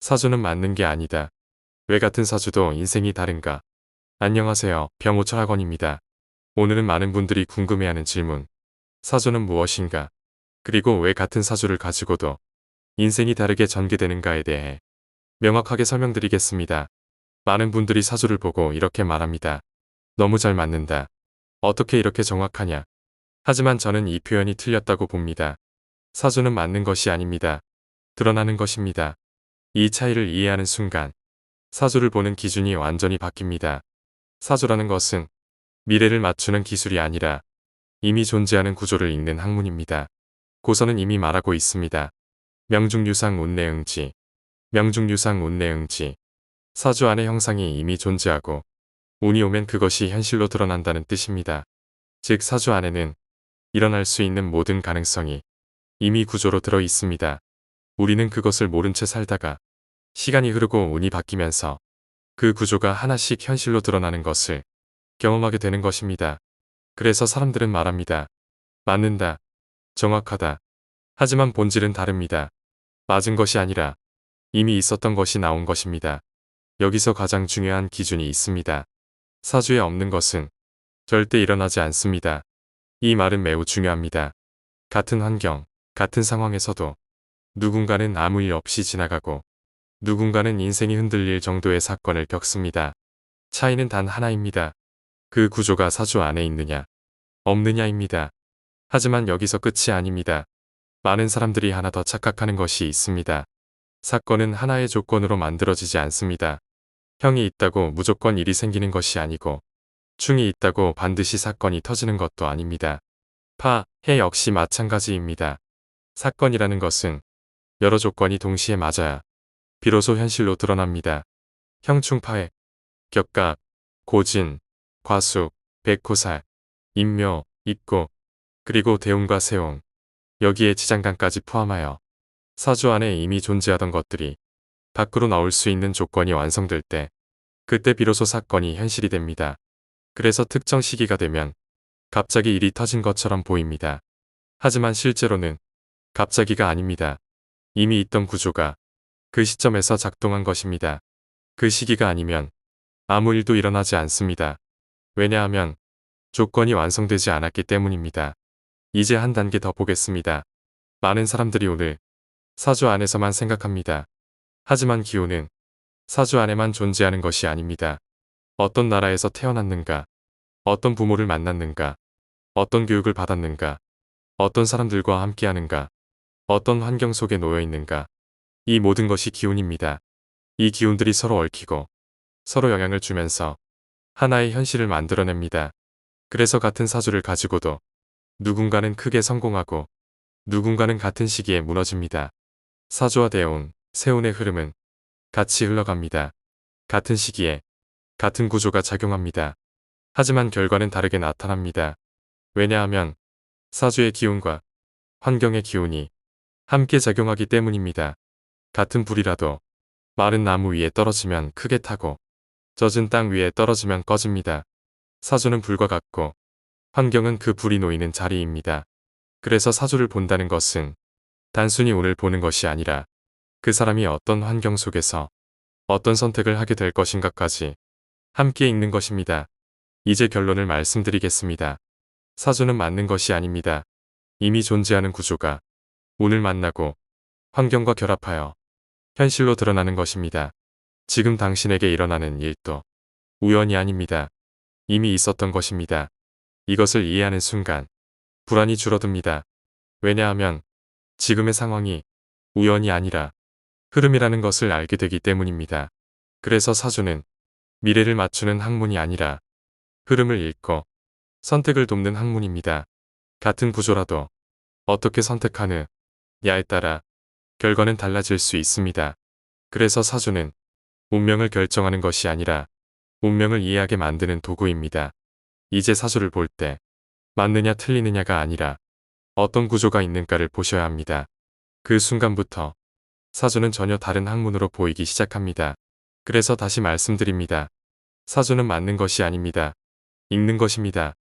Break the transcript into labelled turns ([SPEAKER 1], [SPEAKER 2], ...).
[SPEAKER 1] 사주는 맞는 게 아니다. 왜 같은 사주도 인생이 다른가? 안녕하세요. 병호철 학원입니다. 오늘은 많은 분들이 궁금해하는 질문. 사주는 무엇인가? 그리고 왜 같은 사주를 가지고도 인생이 다르게 전개되는가에 대해 명확하게 설명드리겠습니다. 많은 분들이 사주를 보고 이렇게 말합니다. 너무 잘 맞는다. 어떻게 이렇게 정확하냐? 하지만 저는 이 표현이 틀렸다고 봅니다. 사주는 맞는 것이 아닙니다. 드러나는 것입니다. 이 차이를 이해하는 순간 사주를 보는 기준이 완전히 바뀝니다. 사주라는 것은 미래를 맞추는 기술이 아니라 이미 존재하는 구조를 읽는 학문입니다. 고서는 이미 말하고 있습니다. 명중유상 운내응지. 명중유상 운내응지. 사주 안의 형상이 이미 존재하고 운이 오면 그것이 현실로 드러난다는 뜻입니다. 즉 사주 안에는 일어날 수 있는 모든 가능성이 이미 구조로 들어 있습니다. 우리는 그것을 모른 채 살다가 시간이 흐르고 운이 바뀌면서 그 구조가 하나씩 현실로 드러나는 것을 경험하게 되는 것입니다. 그래서 사람들은 말합니다. 맞는다. 정확하다. 하지만 본질은 다릅니다. 맞은 것이 아니라 이미 있었던 것이 나온 것입니다. 여기서 가장 중요한 기준이 있습니다. 사주에 없는 것은 절대 일어나지 않습니다. 이 말은 매우 중요합니다. 같은 환경, 같은 상황에서도 누군가는 아무 일 없이 지나가고 누군가는 인생이 흔들릴 정도의 사건을 겪습니다. 차이는 단 하나입니다. 그 구조가 사주 안에 있느냐, 없느냐입니다. 하지만 여기서 끝이 아닙니다. 많은 사람들이 하나 더 착각하는 것이 있습니다. 사건은 하나의 조건으로 만들어지지 않습니다. 형이 있다고 무조건 일이 생기는 것이 아니고 충이 있다고 반드시 사건이 터지는 것도 아닙니다. 파, 해 역시 마찬가지입니다. 사건이라는 것은 여러 조건이 동시에 맞아야 비로소 현실로 드러납니다. 형충파해, 격각, 고진, 과숙, 백호살, 인묘, 입고, 그리고 대운과 세운, 여기에 지장간까지 포함하여 사주 안에 이미 존재하던 것들이 밖으로 나올 수 있는 조건이 완성될 때 그때 비로소 사건이 현실이 됩니다. 그래서 특정 시기가 되면 갑자기 일이 터진 것처럼 보입니다. 하지만 실제로는 갑자기가 아닙니다. 이미 있던 구조가 그 시점에서 작동한 것입니다. 그 시기가 아니면 아무 일도 일어나지 않습니다. 왜냐하면 조건이 완성되지 않았기 때문입니다. 이제 한 단계 더 보겠습니다. 많은 사람들이 오늘 사주 안에서만 생각합니다. 하지만 기운은 사주 안에만 존재하는 것이 아닙니다. 어떤 나라에서 태어났는가, 어떤 부모를 만났는가, 어떤 교육을 받았는가, 어떤 사람들과 함께하는가, 어떤 환경 속에 놓여 있는가, 이 모든 것이 기운입니다. 이 기운들이 서로 얽히고 서로 영향을 주면서 하나의 현실을 만들어냅니다. 그래서 같은 사주를 가지고도 누군가는 크게 성공하고 누군가는 같은 시기에 무너집니다. 사주와 대운, 세운의 흐름은 같이 흘러갑니다. 같은 시기에 같은 구조가 작용합니다. 하지만 결과는 다르게 나타납니다. 왜냐하면 사주의 기운과 환경의 기운이 함께 작용하기 때문입니다. 같은 불이라도 마른 나무 위에 떨어지면 크게 타고 젖은 땅 위에 떨어지면 꺼집니다. 사주는 불과 같고 환경은 그 불이 놓이는 자리입니다. 그래서 사주를 본다는 것은 단순히 운을 보는 것이 아니라 그 사람이 어떤 환경 속에서 어떤 선택을 하게 될 것인가까지 함께 읽는 것입니다. 이제 결론을 말씀드리겠습니다. 사주는 맞는 것이 아닙니다. 이미 존재하는 구조가 운을 만나고 환경과 결합하여 현실로 드러나는 것입니다. 지금 당신에게 일어나는 일도 우연이 아닙니다. 이미 있었던 것입니다. 이것을 이해하는 순간 불안이 줄어듭니다. 왜냐하면 지금의 상황이 우연이 아니라 흐름이라는 것을 알게 되기 때문입니다. 그래서 사주는 미래를 맞추는 학문이 아니라 흐름을 읽고 선택을 돕는 학문입니다. 같은 구조라도 어떻게 선택하느냐에 따라 결과는 달라질 수 있습니다. 그래서 사주는 운명을 결정하는 것이 아니라 운명을 이해하게 만드는 도구입니다. 이제 사주를 볼 때 맞느냐 틀리느냐가 아니라 어떤 구조가 있는가를 보셔야 합니다. 그 순간부터 사주는 전혀 다른 학문으로 보이기 시작합니다. 그래서 다시 말씀드립니다. 사주는 맞는 것이 아닙니다. 읽는 것입니다.